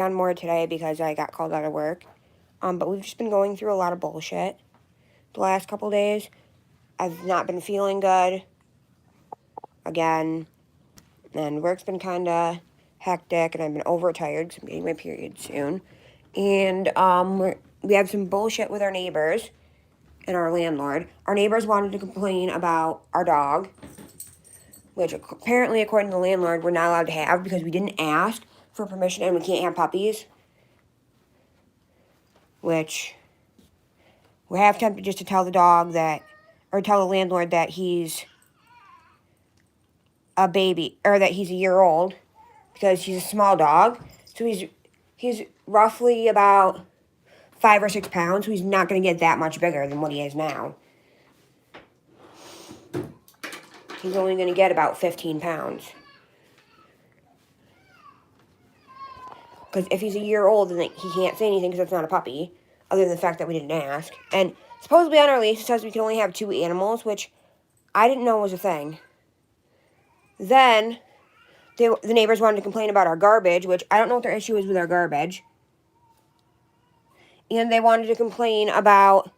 on more today because I got called out of work. But we've just been going through a lot of bullshit the last couple days. I've not been feeling good again, and work's been kind of hectic, and I've been overtired because I'm getting my period soon. And we have some bullshit with our neighbors and our landlord. Our neighbors wanted to complain about our dog, which apparently, according to the landlord, we're not allowed to have because we didn't ask for permission and we can't have puppies. Which we're half tempted just to tell the dog that, or tell the landlord that he's a baby, or that he's a year old, because he's a small dog. So he's roughly about 5 or 6 pounds, so he's not going to get that much bigger than what he is now. He's only going to get about 15 pounds. Because if he's a year old, then he can't say anything because it's not a puppy, other than the fact that we didn't ask. And supposedly on our lease, it says we can only have 2 animals, which I didn't know was a thing. Then the neighbors wanted to complain about our garbage, which I don't know what their issue is with our garbage. And they wanted to complain about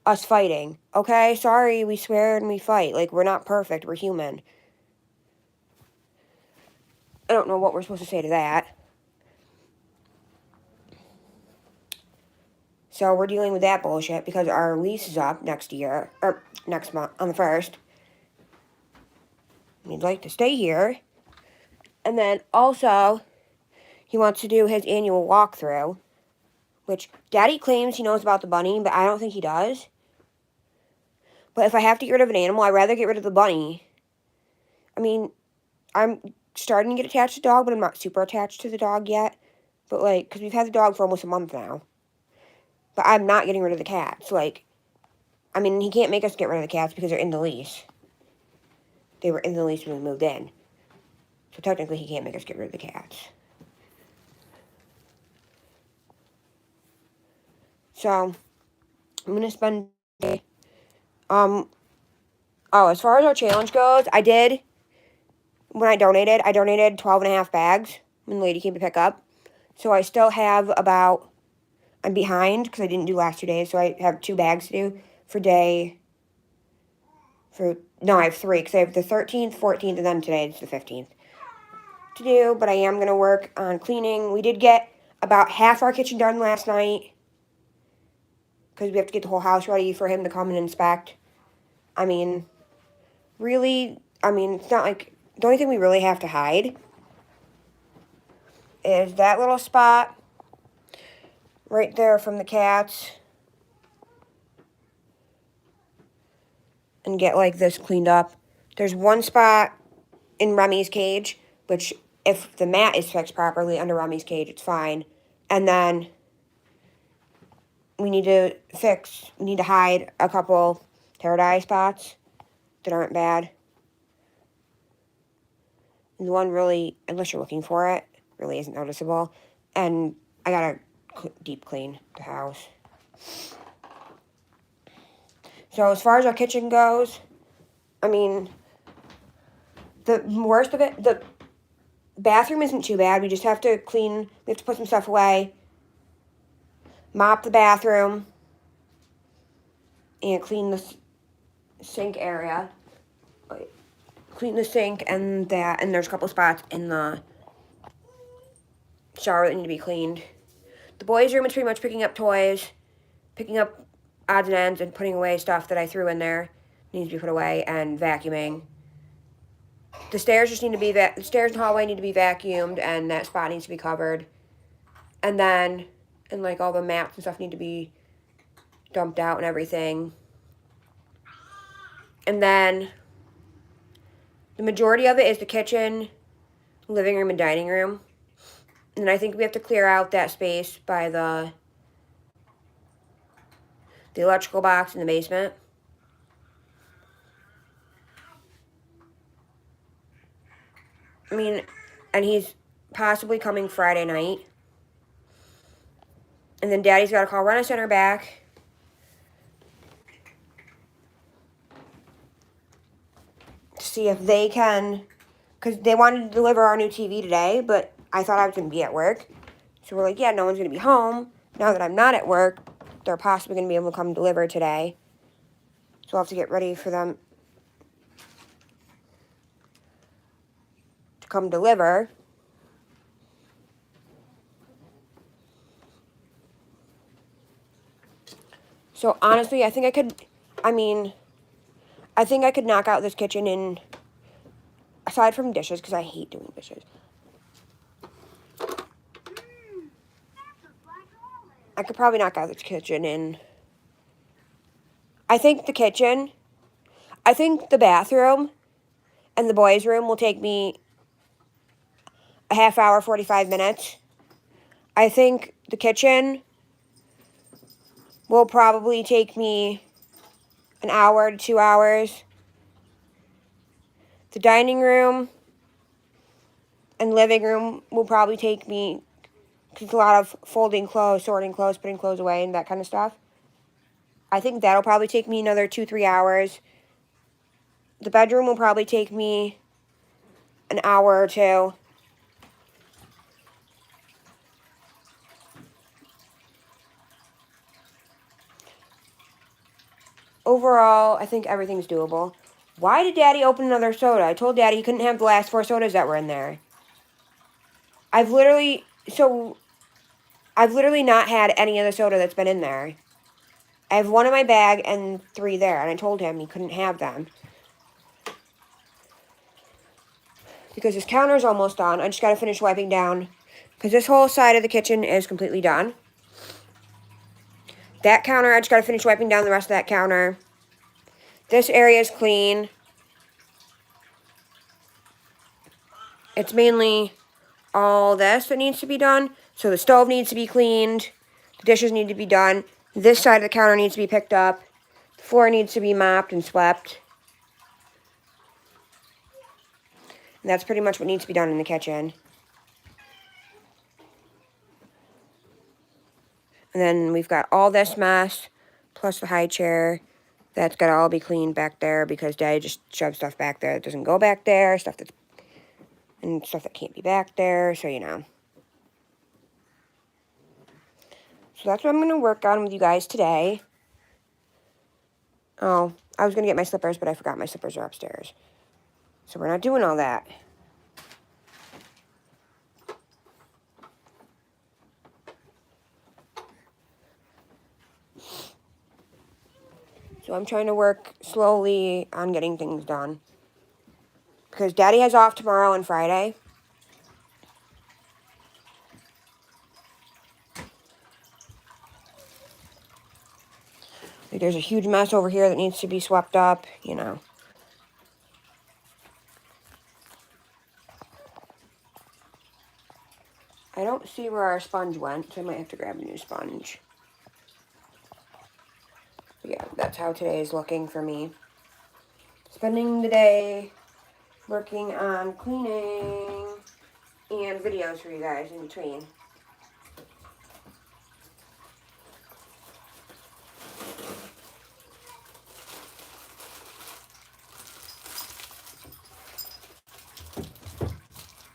us fighting. Okay, sorry, we swear and we fight. Like, we're not perfect, we're human. I don't know what we're supposed to say to that. So we're dealing with that bullshit because our lease is up next year, or next month, on the 1st. We'd like to stay here. And then also, he wants to do his annual walkthrough, which Daddy claims he knows about the bunny, but I don't think he does. But if I have to get rid of an animal, I'd rather get rid of the bunny. I mean, I'm starting to get attached to the dog, but I'm not super attached to the dog yet. But, like, because we've had the dog for almost a month now. But I'm not getting rid of the cats. Like, I mean, he can't make us get rid of the cats because they're in the lease. They were in the lease when we moved in. So technically, he can't make us get rid of the cats. So, I'm going to spend... Oh, as far as our challenge goes, when I donated 12.5 bags when the lady came to pick up. So I still have about... I'm behind because I didn't do last 2 days, so I have 2 bags to do I have 3, because I have the 13th, 14th, and then today it's the 15th to do, but I am going to work on cleaning. We did get about half our kitchen done last night, because we have to get the whole house ready for him to come and inspect. I mean, really, it's not like, the only thing we really have to hide is that little spot right there from the cats. And get, like, this cleaned up. There's one spot in Remy's cage, which if the mat is fixed properly under Remy's cage, it's fine. And then we need to hide a couple Teradai spots that aren't bad. And the one really, unless you're looking for it, really isn't noticeable. And I gotta deep clean the house. So as far as our kitchen goes, I mean, the worst of it, the bathroom isn't too bad. We just have to clean, we have to put some stuff away, mop the bathroom, and clean the sink area. Clean the sink and that, and there's a couple spots in the shower that need to be cleaned. The boys' room is pretty much picking up toys, picking up odds and ends, and putting away stuff that I threw in there. Needs to be put away, and vacuuming. The stairs just need to be, the stairs and hallway need to be vacuumed, and that spot needs to be covered. And then, and like all the mats and stuff need to be dumped out and everything. And then, the majority of it is the kitchen, living room, and dining room. And I think we have to clear out that space by the electrical box in the basement. I mean, and he's possibly coming Friday night. And then Daddy's got to call Rent-A-Center back. To see if they can, because they wanted to deliver our new TV today, but I thought I was going to be at work. So we're like, yeah, no one's going to be home. Now that I'm not at work, they're possibly going to be able to come deliver today. So I'll have to get ready for them to come deliver. So honestly, I think I could knock out this kitchen in, aside from dishes, because I hate doing dishes. I could probably knock out this kitchen in, I think the bathroom and the boys' room will take me a half hour, 45 minutes. I think the kitchen will probably take me an hour to 2 hours. The dining room and living room will probably take me, because it's a lot of folding clothes, sorting clothes, putting clothes away, and that kind of stuff. I think that'll probably take me another 2-3 hours. The bedroom will probably take me an hour or two. Overall, I think everything's doable. Why did Daddy open another soda? I told Daddy he couldn't have the last 4 sodas that were in there. I've literally not had any of the soda that's been in there. I have 1 in my bag and 3 there, and I told him he couldn't have them. Because this counter's almost done. I just got to finish wiping down, because this whole side of the kitchen is completely done. That counter, I just got to finish wiping down the rest of that counter. This area is clean. It's mainly all this that needs to be done. So the stove needs to be cleaned. The dishes need to be done. This side of the counter needs to be picked up. The floor needs to be mopped and swept. And that's pretty much what needs to be done in the kitchen. And then we've got all this mess, plus the high chair. That's got to all be cleaned back there, because Daddy just shoved stuff back there that doesn't go back there, stuff that can't be back there, so you know. So that's what I'm going to work on with you guys today. Oh, I was going to get my slippers, but I forgot my slippers are upstairs. So we're not doing all that. So I'm trying to work slowly on getting things done, because Daddy has off tomorrow and Friday. Like, there's a huge mess over here that needs to be swept up, you know. I don't see where our sponge went, so I might have to grab a new sponge. But yeah, that's how today is looking for me. Spending the day working on cleaning and videos for you guys in between.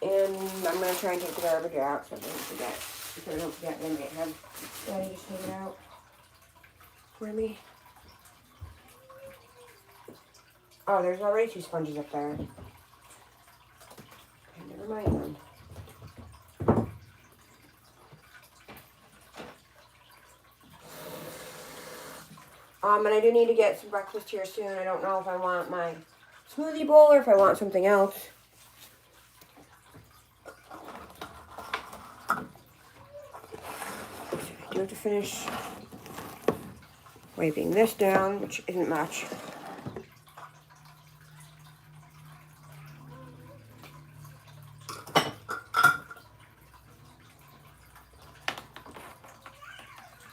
And I'm going to try and take the garbage out so I don't forget. If I don't forget, then I might have Daddy just take it out for me. Oh, there's already 2 sponges up there. Okay, never mind then. And I do need to get some breakfast here soon. I don't know if I want my smoothie bowl or if I want something else. I do have to finish wiping this down, which isn't much.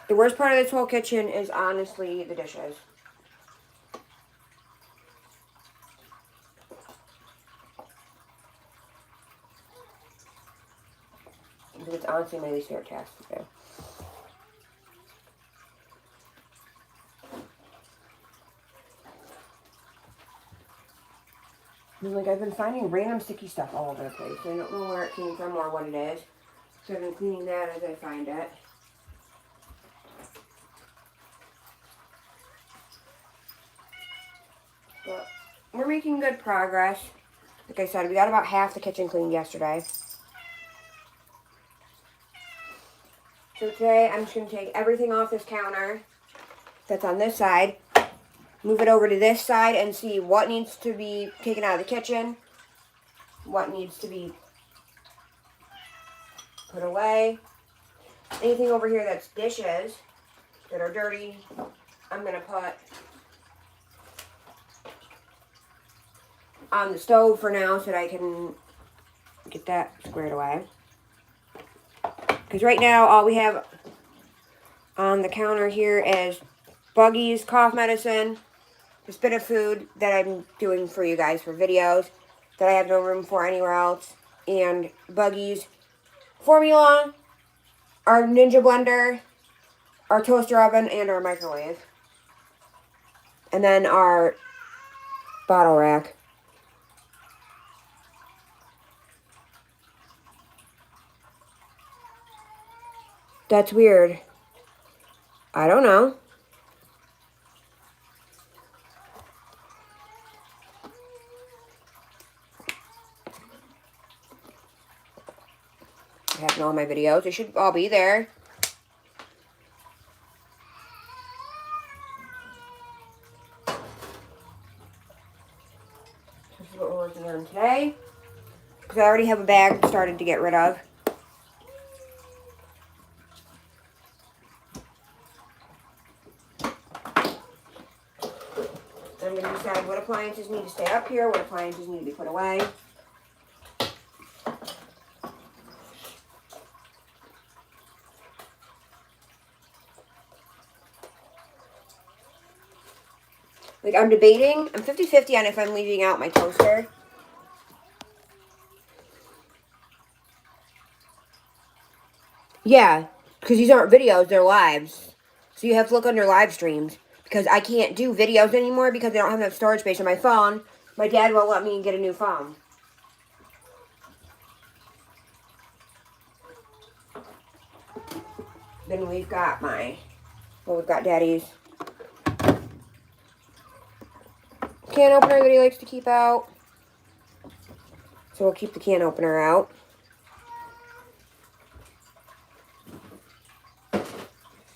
The worst part of this whole kitchen is honestly the dishes. Because it's honestly my least favorite task to do. Like, I've been finding random sticky stuff all over the place. I don't know where it came from or what it is. So I've been cleaning that as I find it. But we're making good progress. Like I said, we got about half the kitchen cleaned yesterday. So today I'm just going to take everything off this counter that's on this side, move it over to this side, and see what needs to be taken out of the kitchen, what needs to be put away. Anything over here that's dishes that are dirty, I'm going to put on the stove for now so that I can get that squared away. Because right now all we have on the counter here is Buggy's cough medicine, this bit of food that I'm doing for you guys for videos that I have no room for anywhere else, and Buggy's formula, our Ninja blender, our toaster oven, and our microwave. And then our bottle rack. That's weird. I don't know. I have in all my videos. They should all be there. This is what we're working on today. Because I already have a bag started to get rid of. I'm going to decide what appliances need to stay up here, what appliances need to be put away. Like, I'm debating. I'm 50-50 on if I'm leaving out my toaster. Yeah, because these aren't videos, they're lives. So you have to look under live streams. Because I can't do videos anymore because I don't have enough storage space on my phone. My dad won't let me get a new phone. Then we've got we've got Daddy's can opener that he likes to keep out. So we'll keep the can opener out. This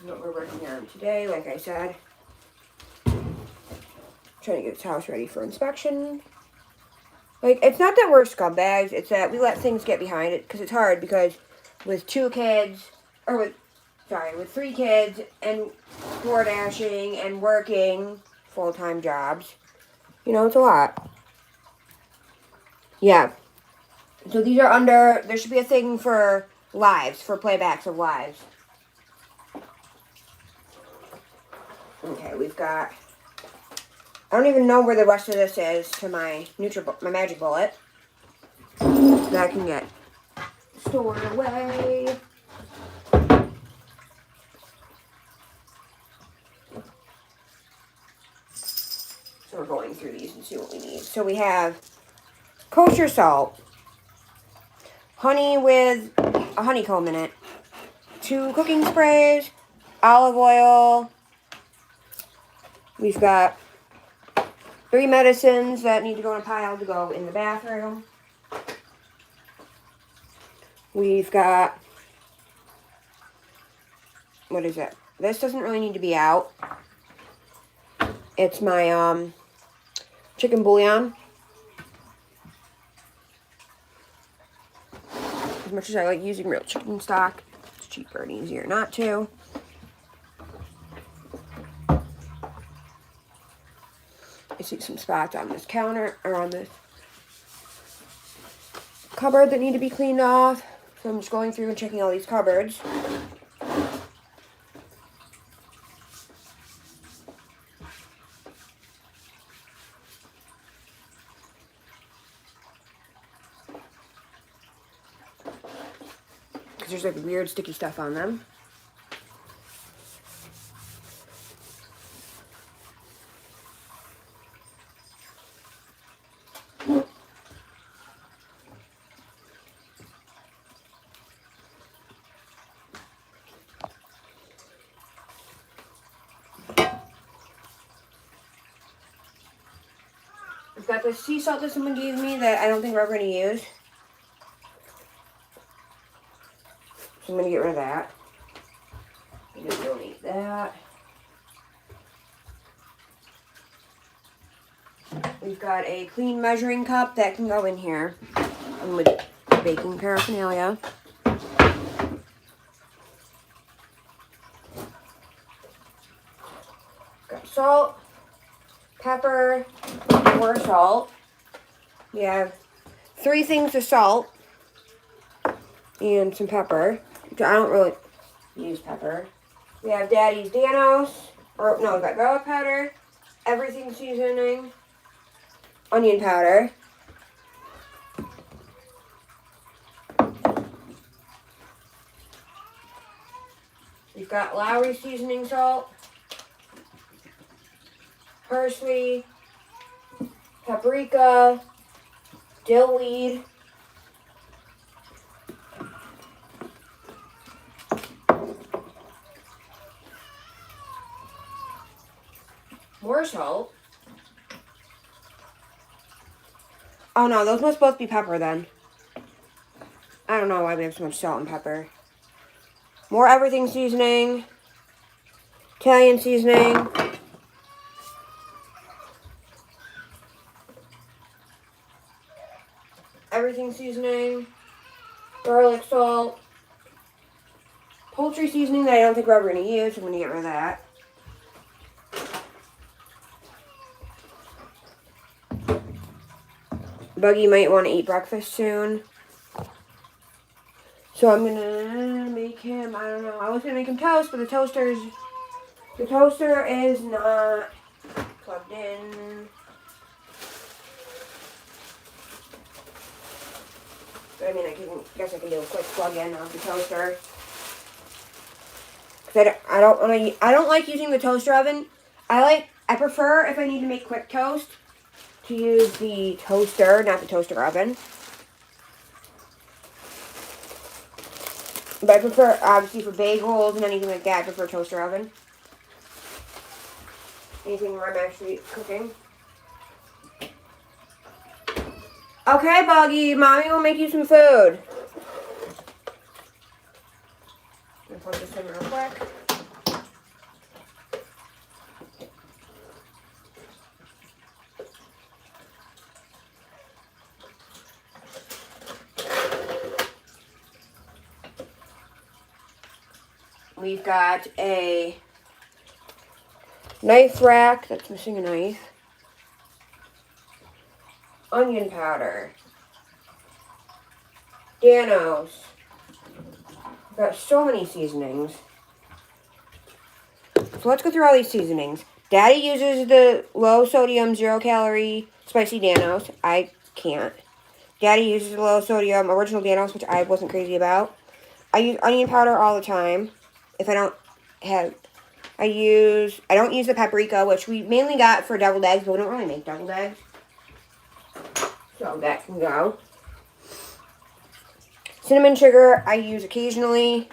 is what we're working on today, like I said. Trying to get this house ready for inspection. Like, it's not that we're scumbags, it's that we let things get behind it, because it's hard, because with 2 kids, or with 3 kids, and door dashing, and working full-time jobs, you know, it's a lot. Yeah. So these are under, there should be a thing for lives, for playbacks of lives. Okay, we've got, I don't even know where the rest of this is to my my Magic Bullet. That I can get stored away. So we're going through these and see what we need. So we have kosher salt, honey with a honeycomb in it, 2 cooking sprays, olive oil. We've got 3 medicines that need to go in a pile to go in the bathroom. We've got, what is it? This doesn't really need to be out. It's my chicken bouillon. As much as I like using real chicken stock, it's cheaper and easier not to. I see some spots on this counter, or on this cupboard that need to be cleaned off. So I'm just going through and checking all these cupboards. Because there's like weird sticky stuff on them. got this sea salt that someone gave me that I don't think we're ever going to use. So I'm going to get rid of that. I'm going to donate that. We've got a clean measuring cup that can go in here. And with baking paraphernalia. Got salt, pepper, more salt. We have 3 things of salt and some pepper. I don't really use pepper. We have Daddy's Danos, or no, we've got garlic powder, everything seasoning, onion powder. We've got Lowry seasoning salt, parsley, paprika, dill weed, more salt. Oh no, those must both be pepper then. I don't know why we have so much salt and pepper. More everything seasoning, Italian seasoning, everything seasoning, garlic salt, poultry seasoning that I don't think we're ever going to use. I'm going to get rid of that. Buggy might want to eat breakfast soon. So I'm going to make him, I don't know, I was going to make him toast, but the toaster is not plugged in. But I mean, guess I can do a quick plug-in of the toaster. Cause I don't like using the toaster oven. I prefer, if I need to make quick toast, to use the toaster, not the toaster oven. But I prefer, obviously, for bagels and anything like that, I prefer toaster oven. Anything where I'm actually cooking. Okay, Buggy, Mommy will make you some food. I'm going to put this in real quick. We've got a knife rack that's missing a knife. Onion powder. Danos. We've got so many seasonings. So let's go through all these seasonings. Daddy uses the low sodium, 0 calorie spicy Danos. I can't. Daddy uses the low sodium original Danos, which I wasn't crazy about. I use onion powder all the time. If I don't have, I don't use the paprika, which we mainly got for deviled eggs, but we don't really make deviled eggs. So that can go. Cinnamon sugar, I use occasionally.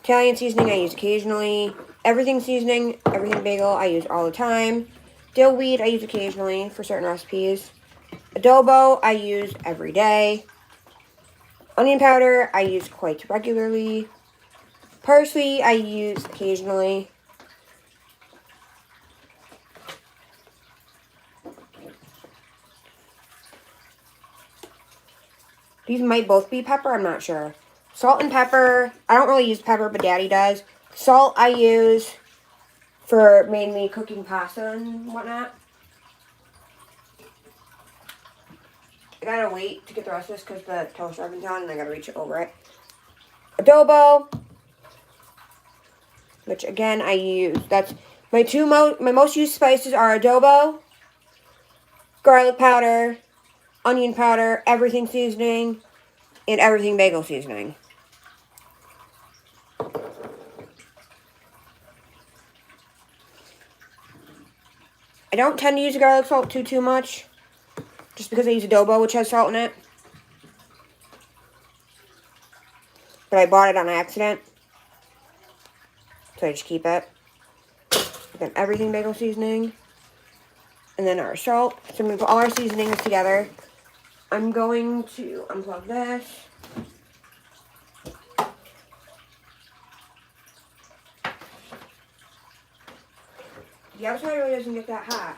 Italian seasoning, I use occasionally. Everything seasoning, everything bagel, I use all the time. Dill weed, I use occasionally for certain recipes. Adobo, I use every day. Onion powder, I use quite regularly. Parsley, I use occasionally. These might both be pepper, I'm not sure. Salt and pepper, I don't really use pepper, but Daddy does. Salt I use for mainly cooking pasta and whatnot. I gotta wait to get the rest of this because the toaster oven's on and I gotta reach over it. Adobo, which again I use. That's my my most used spices are adobo, garlic powder, onion powder, everything seasoning, and everything bagel seasoning. I don't tend to use garlic salt too much, just because I use adobo, which has salt in it. But I bought it on accident, so I just keep it. And then everything bagel seasoning. and then our salt. So I'm going to put all our seasonings together. I'm going to unplug this. The outside really doesn't get that hot.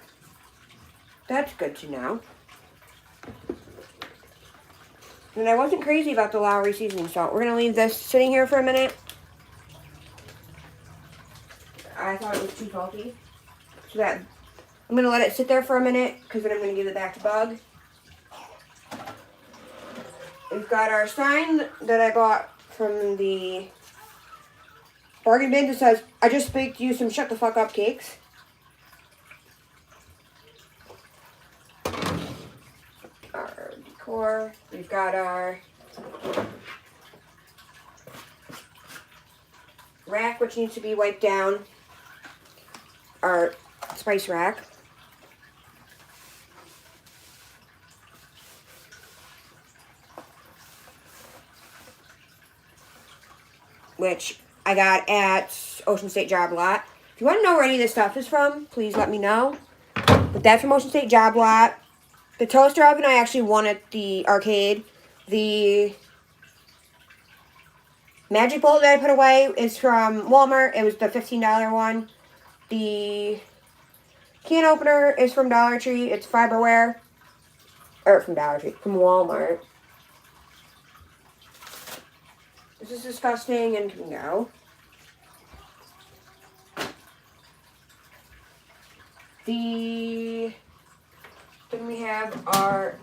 That's good to know. And I wasn't crazy about the Lowry seasoning salt. We're going to leave this sitting here for a minute. I thought it was too salty. So that I'm going to let it sit there for a minute because then I'm going to give it back to Bug. We've got our sign that I bought from the bargain bin that says, I just baked you some shut the fuck up cakes. Our decor. We've got our rack, which needs to be wiped down. Our spice rack. Which I got at Ocean State Job Lot. If you want to know where any of this stuff is from, please let me know. But that's from Ocean State Job Lot. The toaster oven I actually won at the arcade. The magic bowl that I put away is from Walmart. It was the $15 one. The can opener is from Dollar Tree. It's fiberware. Or from Dollar Tree. From Walmart. This is disgusting and can go. Then we have our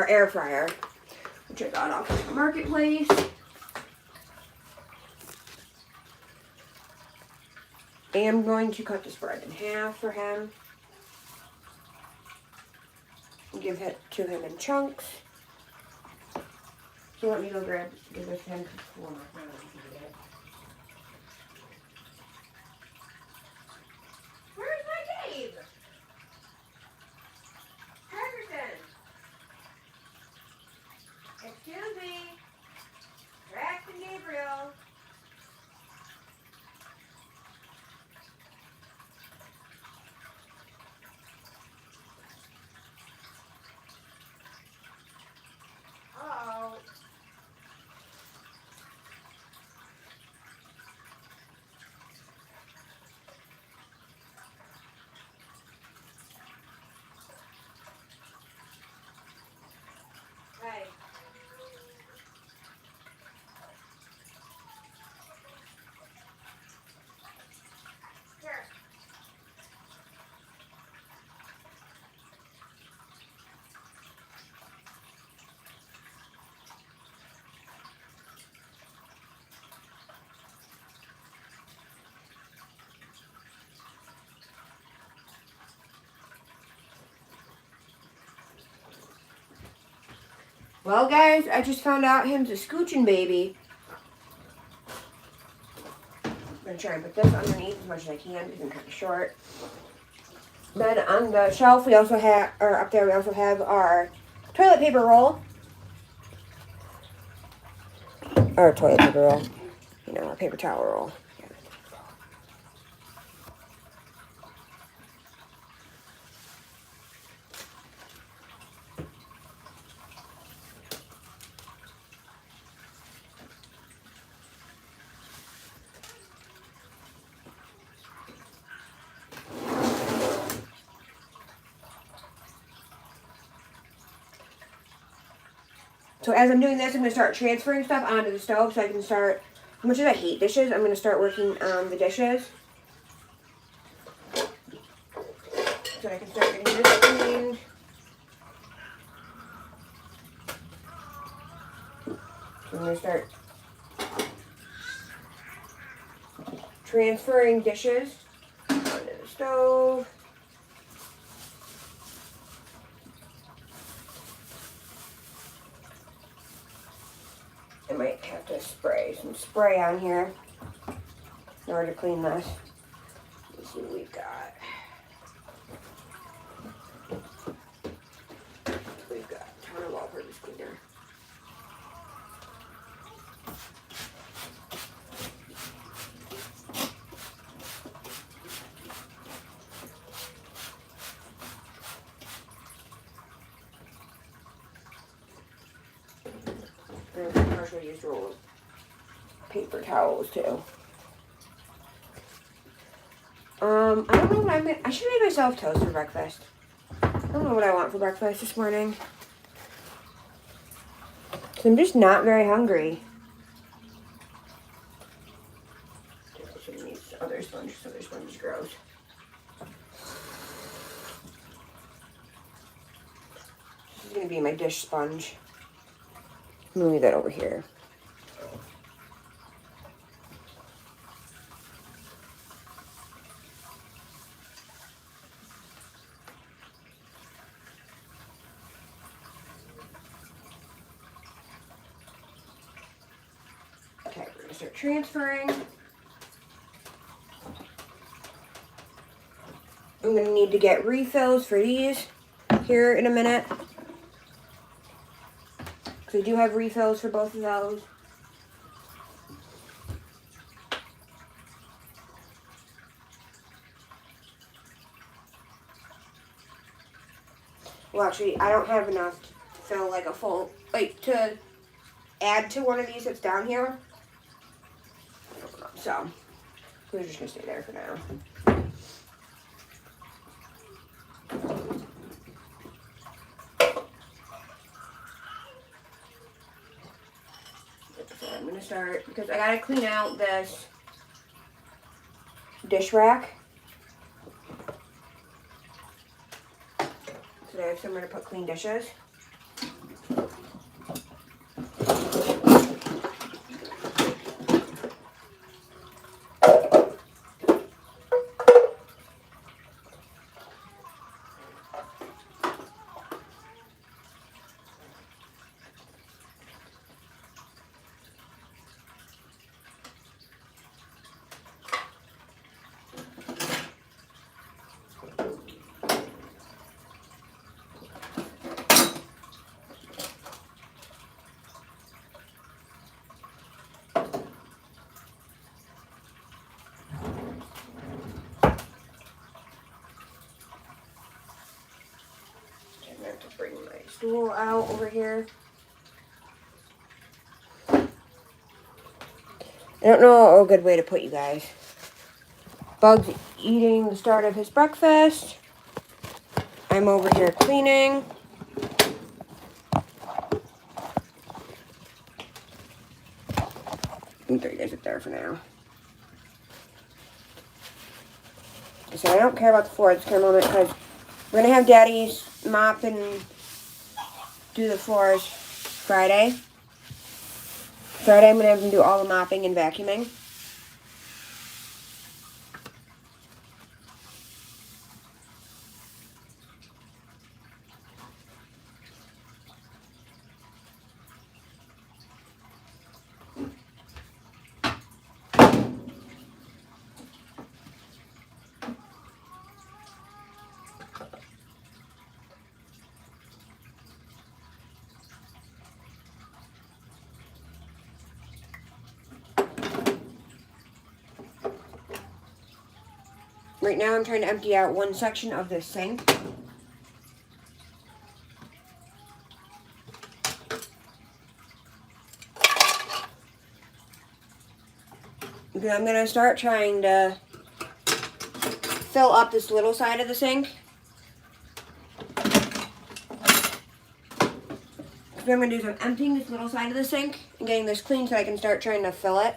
air fryer, which I got off the marketplace. I am going to cut this bread in half for him. Give it to him in chunks. So let me go give this to him before I eat it. Where's my Gabe? Henderson! Excuse me. Braxton Gabriel. Hey. Here. Well, guys, I just found out him's a scooching baby. I'm going to try and put this underneath as much as I can because I'm kind of short. Then on the shelf, we also have, or up there, we also have our toilet paper roll. Or toilet paper roll. You know, our paper towel roll. So as I'm doing this, I'm going to start transferring stuff onto the stove so I can start, as much as I hate dishes, I'm going to start working on the dishes. So I can start getting this cleaned. I'm going to start transferring dishes onto the stove. I might have to spray some spray on here in order to clean this. Let's see what we've got. We've got a ton of all-purpose cleaner. There's a partially used roll of paper towels too. I don't know what I should have made myself toast for breakfast. I don't know what I want for breakfast this morning. Cause I'm just not very hungry. This other sponge is gross. This is gonna be my dish sponge. I'm gonna leave that over here. Okay, we're gonna start transferring. I'm gonna need to get refills for these here in a minute. Because I do have refills for both of those. Well, actually, I don't have enough to fill like a full, like to add to one of these that's down here. So, we're just gonna stay there for now. So I'm gonna start, because I gotta clean out this dish rack. So I have somewhere to put clean dishes. I'm gonna have to bring my stool out over here. I don't know a good way to put you guys. Bug's eating the start of his breakfast. I'm over here cleaning. I'm throw you guys up there for now. So I don't care about the floor at this current moment because we're going to have Daddy's mop and do the floors Friday. Friday I'm going to have him do all the mopping and vacuuming. Right now I'm trying to empty out one section of this sink. Because I'm going to start trying to fill up this little side of the sink. So I'm going to do some emptying this little side of the sink and getting this clean so I can start trying to fill it.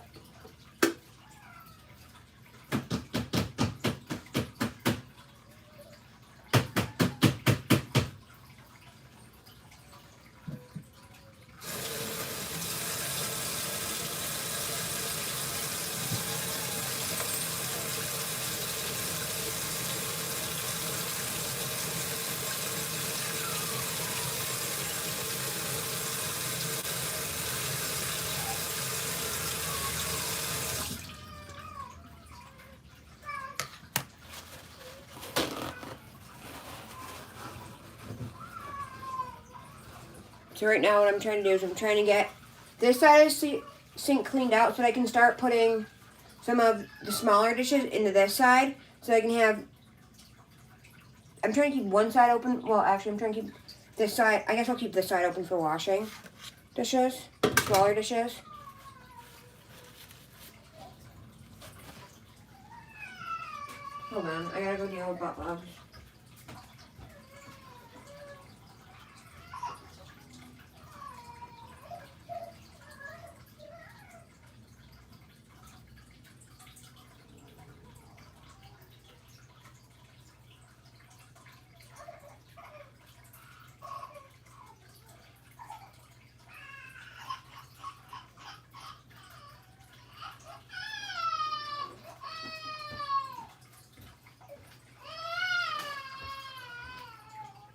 So right now what I'm trying to do is I'm trying to get this side of the sink cleaned out so that I can start putting some of the smaller dishes into this side so I can have, I'm trying to keep one side open, well actually I'm trying to keep this side, I guess I'll keep this side open for washing. dishes, smaller dishes. Hold on, I gotta go deal with butt bugs.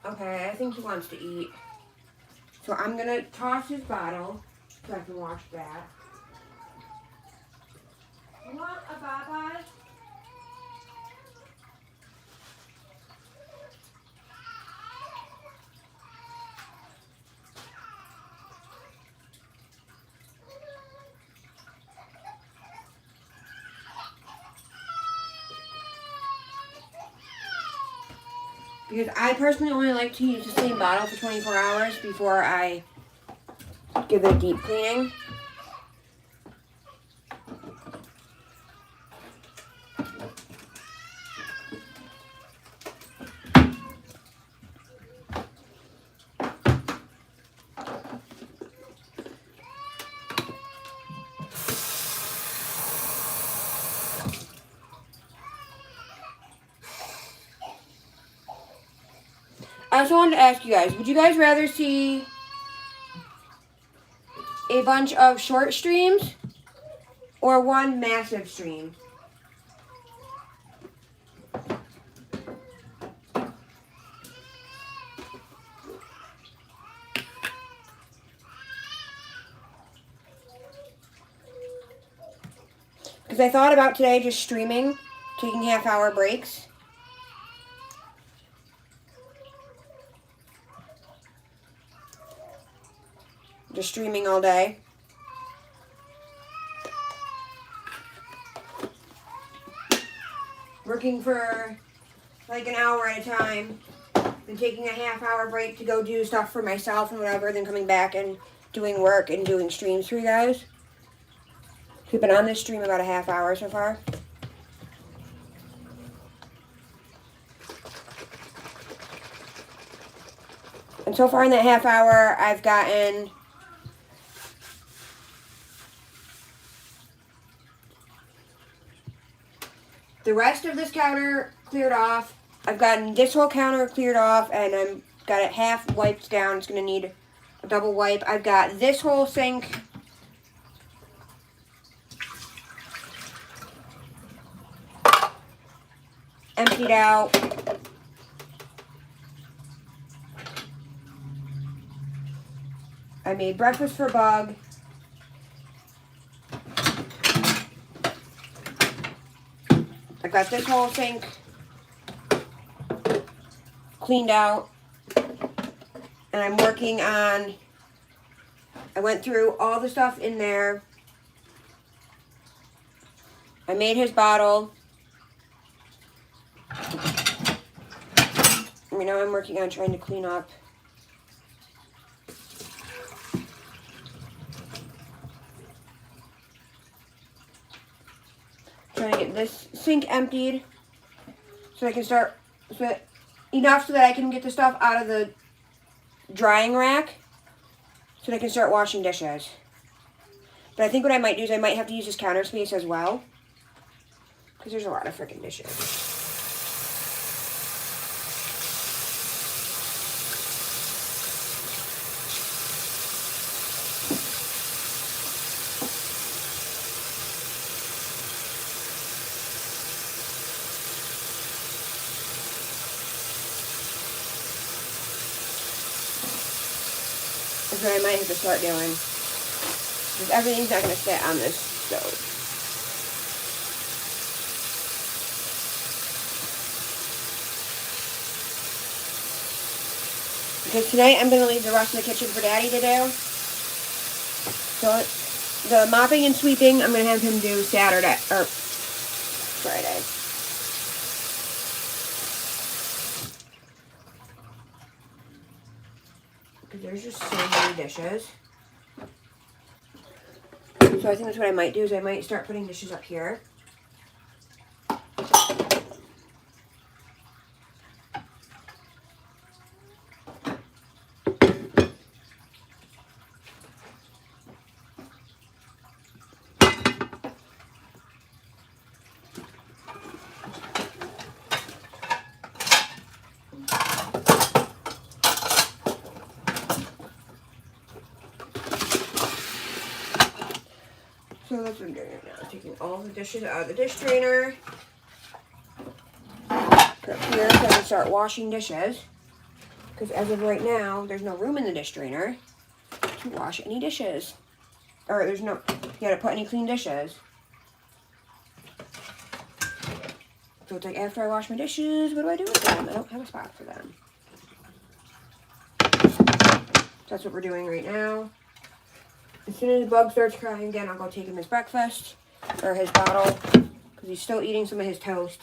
Okay, I think he wants to eat. So I'm gonna toss his bottle so I can wash that. You want a baba? Because I personally only like to use the same bottle for 24 hours before I give it a deep cleaning. I also wanted to ask you guys, would you guys rather see a bunch of short streams or one massive stream? Because I thought about today just streaming, taking half-hour breaks. Just streaming all day. Working for like an hour at a time. Then taking a half-hour break to go do stuff for myself and whatever. Then coming back and doing work and doing streams for you guys. We've been on this stream about a half hour so far. And so far in that half hour, I've gotten the rest of this counter cleared off. I've gotten this whole counter cleared off, and I've got it half wiped down. It's going to need a double wipe. I've got this whole sink emptied out. I made breakfast for Bug. I've got this whole sink cleaned out. And I'm working on, I went through all the stuff in there. I made his bottle. Right now I'm working on trying to clean up. Trying to get this sink emptied so I can start, enough so that I can get the stuff out of the drying rack so that I can start washing dishes. But I think what I might do is I might have to use this counter space as well, because there's a lot of freaking dishes. That's what I might have to start doing, because everything's not going to fit on this stove. Because tonight I'm going to leave the rest of the kitchen for Daddy to do. So the mopping and sweeping I'm going to have him do Saturday, or Friday. Because there's just so many dishes. So I think that's what I might do, is I might start putting dishes up here. So that's what I'm doing right now. Taking all the dishes out of the dish drainer. Put up here so I can start washing dishes. Because as of right now, there's no room in the dish drainer to wash any dishes. Or there's no, to put any clean dishes. So it's like, after I wash my dishes, what do I do with them? I don't have a spot for them. So that's what we're doing right now. As soon as Bug starts crying again, I'll go take him his breakfast, or his bottle, because he's still eating some of his toast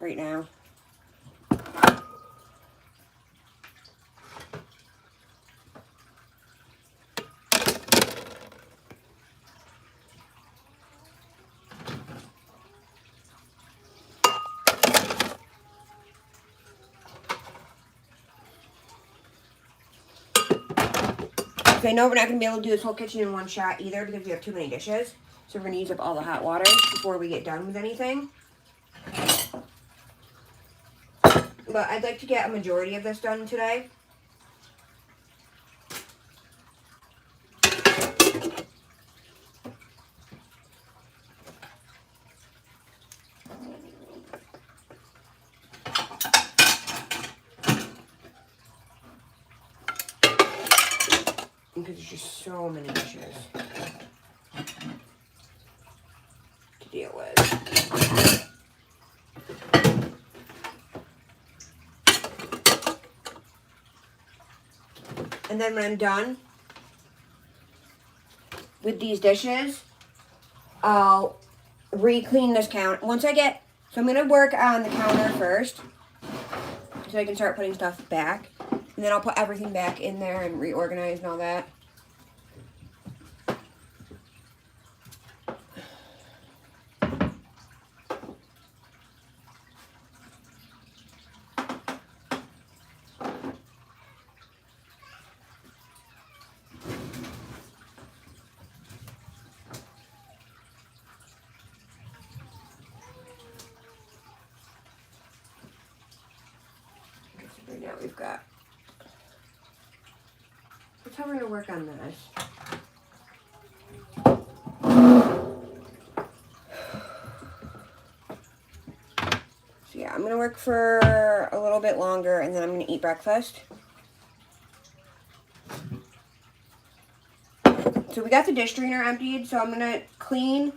right now. I know we're not going to be able to do this whole kitchen in one shot either because we have too many dishes. So we're going to use up all the hot water before we get done with anything. But I'd like to get a majority of this done today. Because there's just so many dishes to deal with. And then when I'm done with these dishes, I'll re-clean this counter. So I'm going to work on the counter first so I can start putting stuff back. And then I'll put everything back in there and reorganize and all that. Right now we've got, that's how we're going to work on this. So yeah, I'm going to work for a little bit longer and then I'm going to eat breakfast. So we got the dish drainer emptied, so I'm going to clean.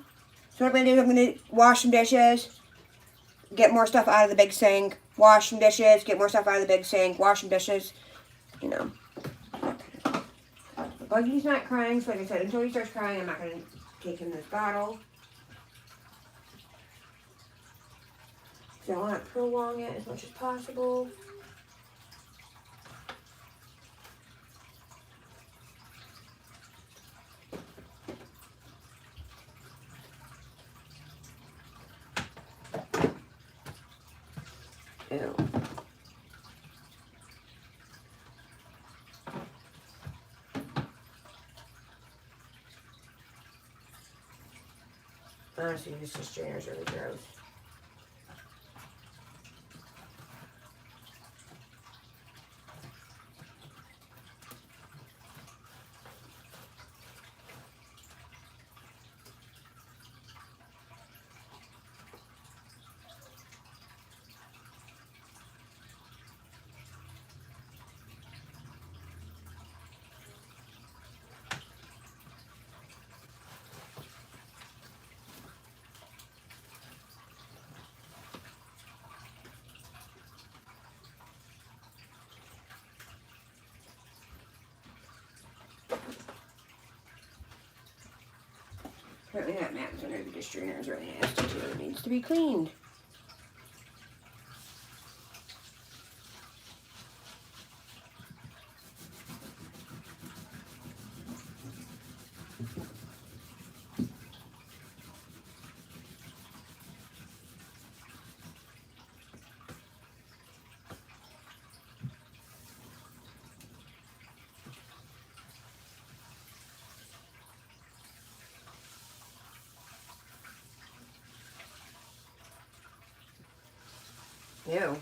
So what I'm going to do is I'm going to wash some dishes, get more stuff out of the big sink, wash some dishes, get more stuff out of the big sink, wash some dishes, you know. Buggy's not crying, so like I said, until he starts crying, I'm not going to take him this bottle. So I want to prolong it as much as possible. Ew. Honestly, this dish drainer is really gross. Apparently that mat under the dish drainer is really nasty too. It needs to be cleaned. Ew.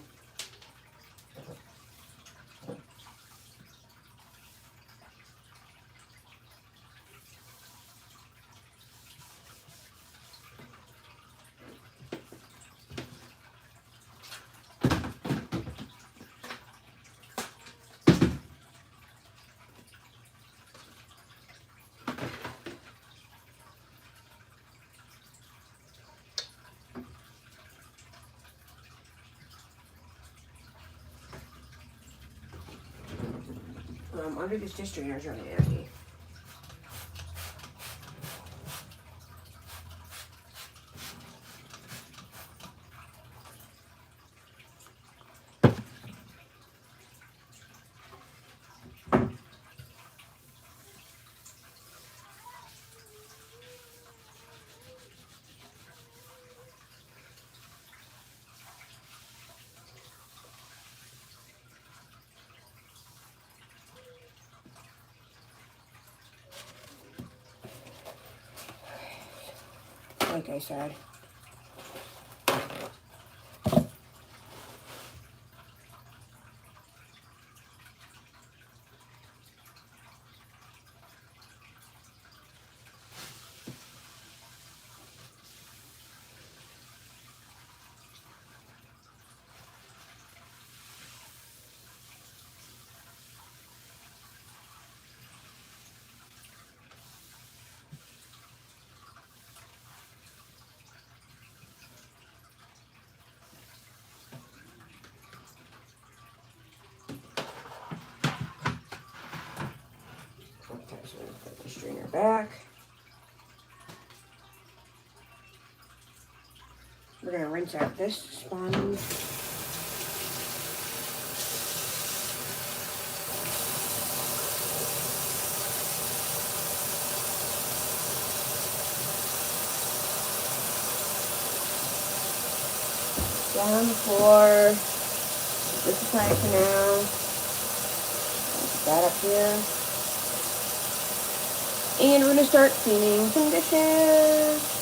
Under this dish drainer is really nasty. Like I said. Okay, so we're gonna put the strainer back. We're gonna rinse out this sponge. Down on the floor. This aside for now. Put that up here. And we're gonna start cleaning some dishes.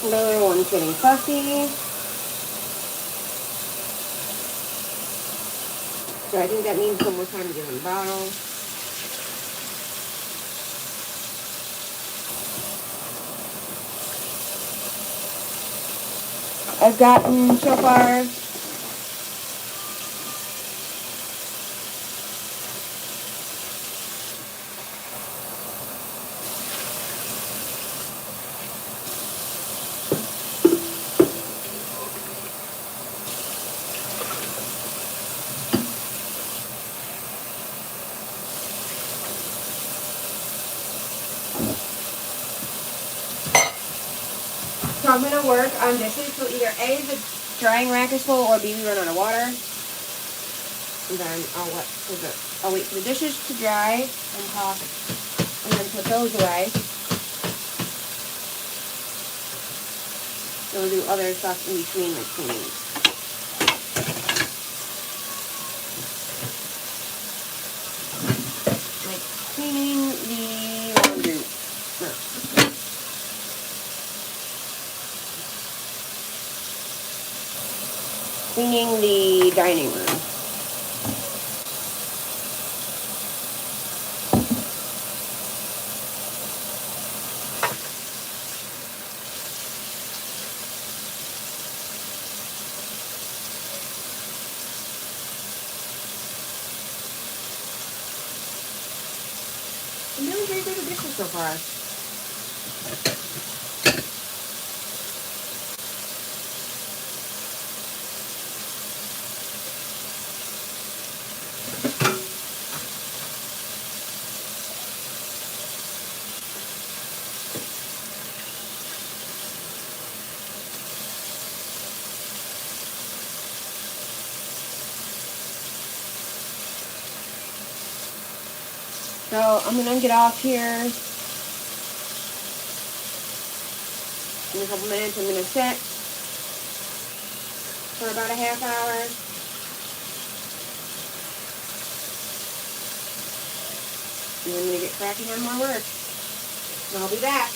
The other one's getting fussy. So I think that means one more time to give him the bottle. I've gotten so far so I'm going to work on dishes. So either A, the drying rack is full, or B, we run out of water. And then I'll wait for the dishes to dry and talk, and then put those away. So we'll do other stuff in between, like cleaning. Like cleaning the laundry. Cleaning the dining room. I'm doing very good with dishes so far. So I'm gonna get off here in a couple minutes. I'm gonna sit for about a half hour. And then I'm gonna get cracking on more work. And I'll be back.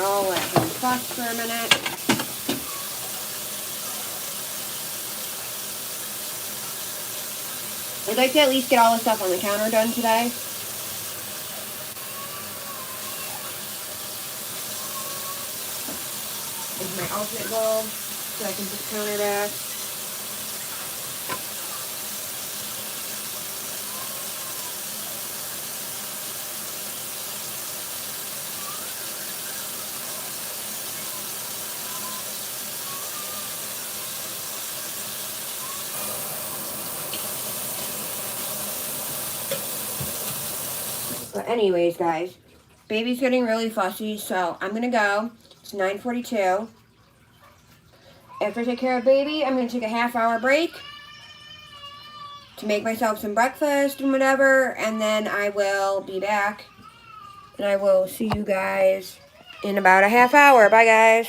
I'll let him fuss for a minute. I'd like to at least get all the stuff on the counter done today. Is my alternate bowl so I can put the counter back. But anyways, guys, baby's getting really fussy, so I'm gonna go. It's 9:42. After I take care of baby, I'm gonna take a half-hour break to make myself some breakfast and whatever, and then I will be back, and I will see you guys in about a half hour. Bye, guys.